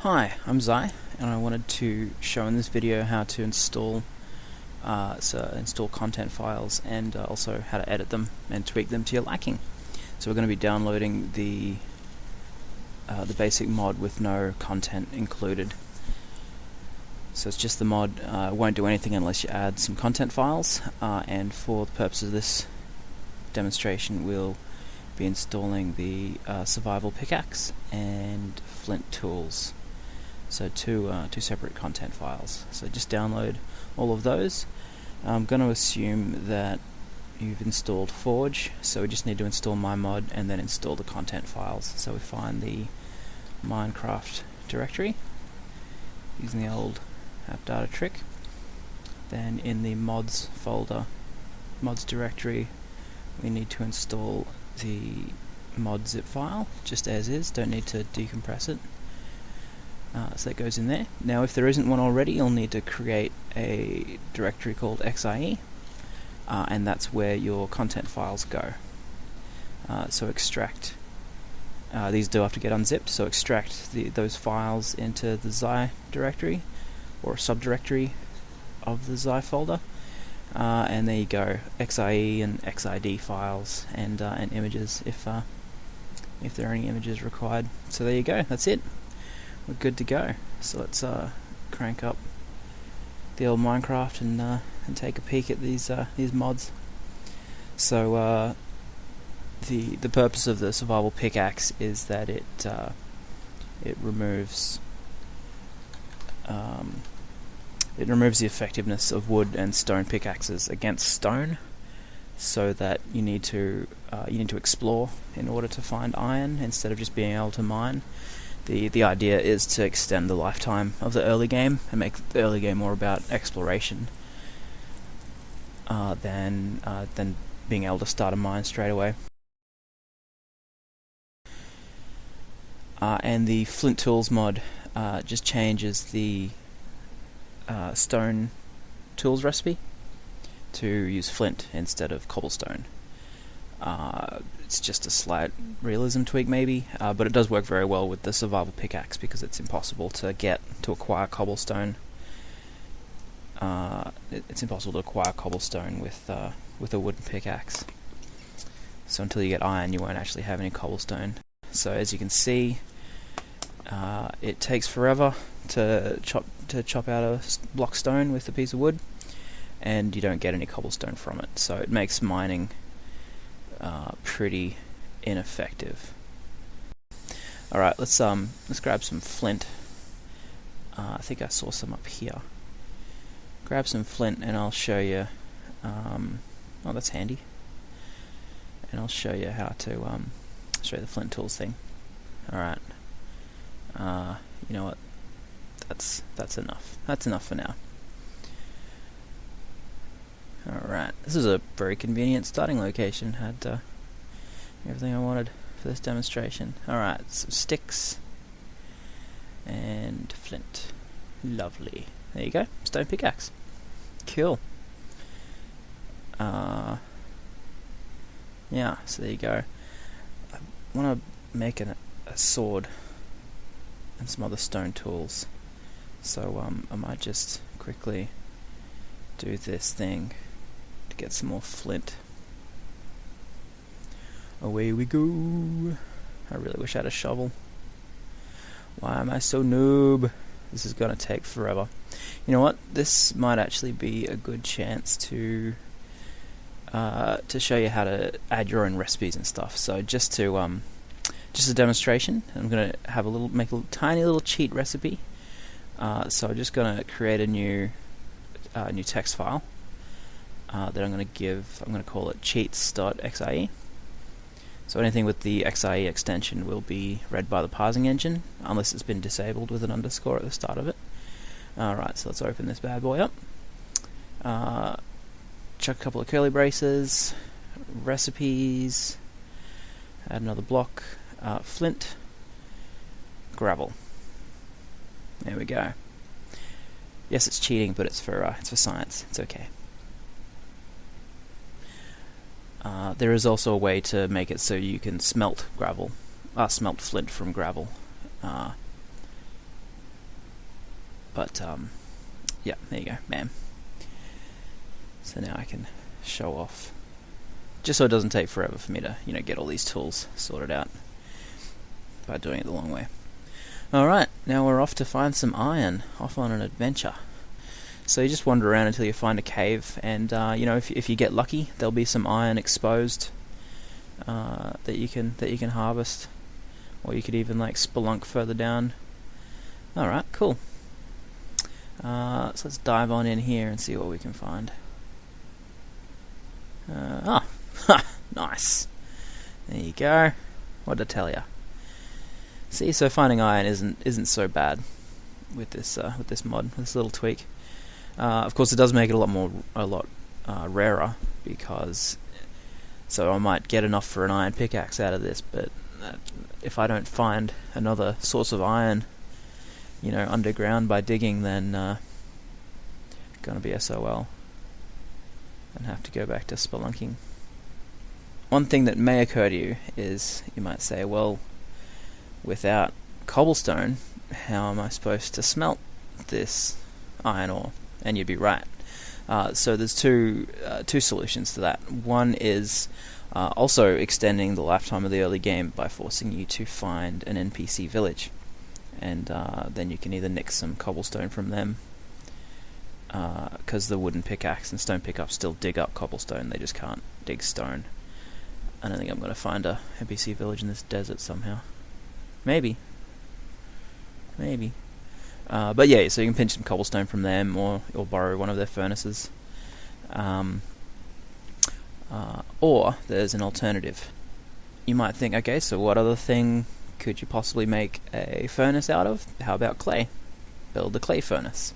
Hi, I'm Zai, and I wanted to show in this video how to install content files and also how to edit them and tweak them to your liking. So we're going to be downloading the basic mod with no content included. So it's just the mod. Won't do anything unless you add some content files, and for the purpose of this demonstration we'll be installing the survival pickaxe and flint tools. So two separate content files. So just download all of those. I'm going to assume that you've installed Forge, so we just need to install my mod and then install the content files. So we find the Minecraft directory using the old app data trick. Then in the mods folder, mods directory, we need to install the mod zip file just as is, don't need to decompress it. So that goes in there. Now if there isn't one already, you'll need to create a directory called XIE, and that's where your content files go. So extract, these do have to get unzipped, so extract those files into the Xi directory, or a subdirectory of the Xi folder, and there you go, XIE and XID files and images if there are any images required. So there you go, that's it. We're good to go. So let's crank up the old Minecraft and take a peek at these mods. So the purpose of the survival pickaxe is that it removes the effectiveness of wood and stone pickaxes against stone, so that you need to explore in order to find iron instead of just being able to mine. The idea is to extend the lifetime of the early game and make the early game more about exploration than being able to start a mine straight away. And the Flint Tools mod just changes the stone tools recipe to use flint instead of cobblestone. It's just a slight realism tweak maybe, but it does work very well with the survival pickaxe because it's impossible to acquire cobblestone. It's impossible to acquire cobblestone with a wooden pickaxe. So until you get iron, you won't actually have any cobblestone. So as you can see, it takes forever to chop out a block stone with a piece of wood, and you don't get any cobblestone from it. So it makes mining pretty ineffective. Alright, let's grab some flint. I think I saw some up here. Grab some flint and I'll show you, oh that's handy, and I'll show you how to show you the flint tools thing. Alright, you know what, that's enough. That's enough for now. Alright, this is a very convenient starting location. Had everything I wanted for this demonstration. Alright, some sticks and flint. Lovely. There you go, stone pickaxe. Cool. Yeah, so there you go. I want to make a sword and some other stone tools. So I might just quickly do this thing to get some more flint. Away we go. I really wish I had a shovel. Why am I so noob? This is gonna take forever. You know what? This might actually be a good chance to show you how to add your own recipes and stuff. So just a demonstration, I'm gonna make a tiny little cheat recipe. So I'm just gonna create a new text file that I'm going to call it cheats.xie. So anything with the XIE extension will be read by the parsing engine, unless it's been disabled with an underscore at the start of it. Alright, so let's open this bad boy up. Chuck a couple of curly braces, recipes, add another block, flint, gravel. There we go. Yes, it's cheating, but it's for science. It's okay. There is also a way to make it so you can smelt flint from gravel. But yeah, there you go, bam. So now I can show off, just so it doesn't take forever for me to, you know, get all these tools sorted out by doing it the long way. Alright, now we're off to find some iron, off on an adventure. So you just wander around until you find a cave, and you know, if you get lucky, there'll be some iron exposed that you can harvest, or you could even like spelunk further down. Alright, cool. So let's dive on in here and see what we can find. Nice. There you go. What did I tell ya? See, so finding iron isn't so bad with this mod, with this little tweak. Of course, it does make it a lot rarer, because so I might get enough for an iron pickaxe out of this, but if I don't find another source of iron, you know, underground by digging, then gonna be SOL and have to go back to spelunking. One thing that may occur to you is, you might say, well, without cobblestone, how am I supposed to smelt this iron ore? And you'd be right. So there's two solutions to that. One is also extending the lifetime of the early game by forcing you to find an NPC village, and then you can either nick some cobblestone from them, because the wooden pickaxe and stone pickup still dig up cobblestone, they just can't dig stone. I don't think I'm going to find a NPC village in this desert somehow. Maybe. But yeah, so you can pinch some cobblestone from them, or borrow one of their furnaces. Or there's an alternative. You might think, okay, so what other thing could you possibly make a furnace out of? How about clay? Build a clay furnace.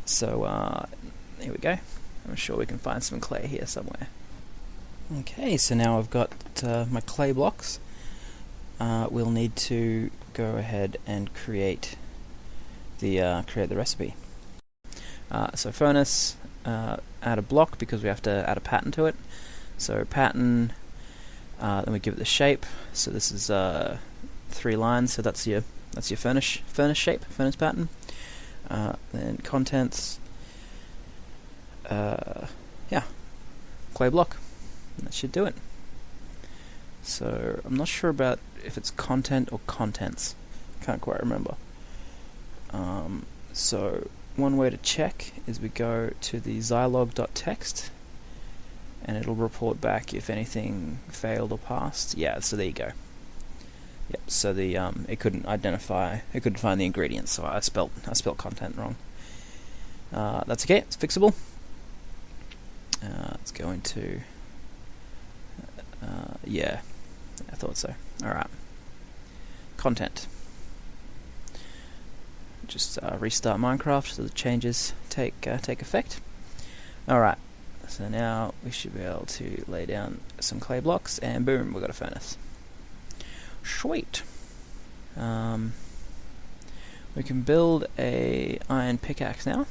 So here we go. I'm sure we can find some clay here somewhere. Okay, so now I've got my clay blocks. We'll need to go ahead and create the recipe. So furnace, add a block because we have to add a pattern to it. So pattern, then we give it the shape. So this is 3 lines. So that's your furnace shape, furnace pattern. Then contents, yeah, clay block. That should do it. So I'm not sure about if it's content or contents. Can't quite remember. So one way to check is we go to the zylog.txt, and it'll report back if anything failed or passed. Yeah, so there you go. Yep. So the it couldn't find the ingredients, so I spelt content wrong. That's okay. It's fixable. Let's go into yeah, I thought so. Alright. Content. Just restart Minecraft so the changes take effect. Alright, so now we should be able to lay down some clay blocks, and boom, we've got a furnace. Sweet. We can build a iron pickaxe now,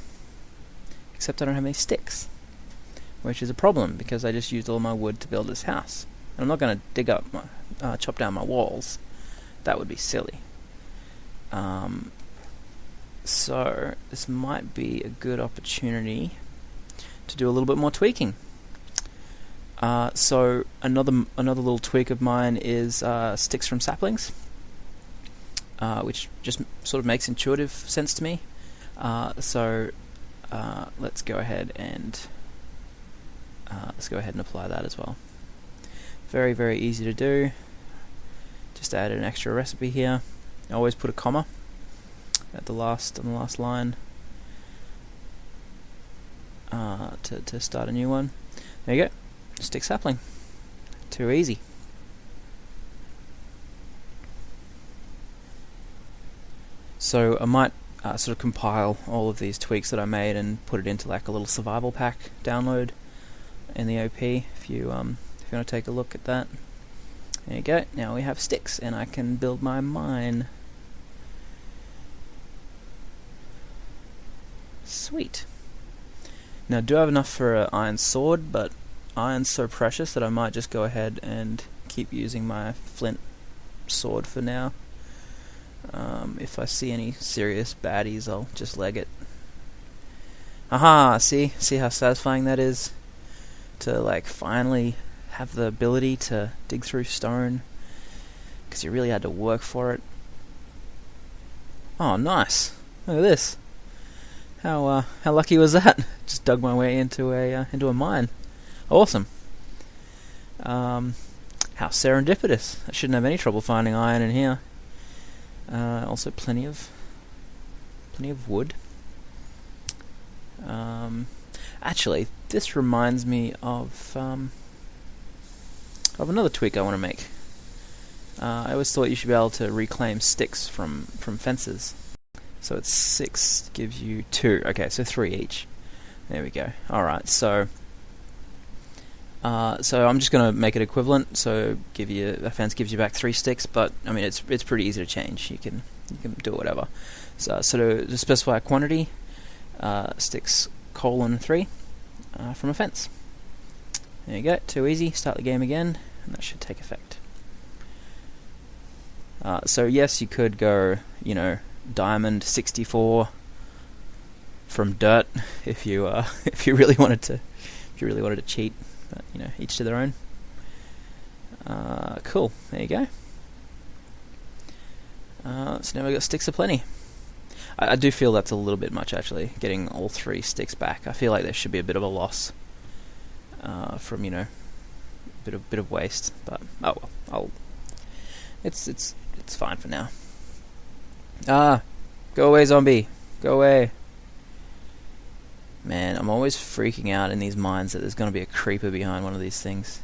except I don't have any sticks, which is a problem because I just used all my wood to build this house. And I'm not going to dig up my chop down my walls. That would be silly. So this might be a good opportunity to do a little bit more tweaking. So another little tweak of mine is sticks from saplings, which just sort of makes intuitive sense to me. So let's go ahead and apply that as well. Very, very easy to do. Just added an extra recipe here. I always put a comma at on the last line to start a new one. There you go. Stick sapling. Too easy. So I might sort of compile all of these tweaks that I made and put it into like a little survival pack download in the OP if you want to take a look at that. There you go. Now we have sticks and I can build my mine. Sweet. Now I do have enough for an iron sword, but iron's so precious that I might just go ahead and keep using my flint sword for now. If I see any serious baddies, I'll just leg it. Aha! See how satisfying that is? To like finally have the ability to dig through stone, because you really had to work for it. Oh, nice! Look at this. How lucky was that? Just dug my way into a mine. Awesome. How serendipitous! I shouldn't have any trouble finding iron in here. Also, plenty of wood. Actually, this reminds me of another tweak I want to make. I always thought you should be able to reclaim sticks from fences. So it's 6 gives you 2. Okay, so 3 each. There we go. Alright, so I'm just going to make it equivalent. So a fence gives you back 3 sticks, but I mean it's pretty easy to change. You can do whatever. So to specify a quantity, sticks :3 from a fence. There you go. Too easy. Start the game again, and that should take effect. So yes, you could go, diamond 64 from dirt if you really wanted to cheat, but each to their own. Cool. There you go. So now we've got sticks aplenty. I do feel that's a little bit much, actually, getting all 3 sticks back. I feel like there should be a bit of a loss from bit of waste, but oh well. It's fine for now. Go away, zombie. Go away. Man, I'm always freaking out in these mines that there's going to be a creeper behind one of these things.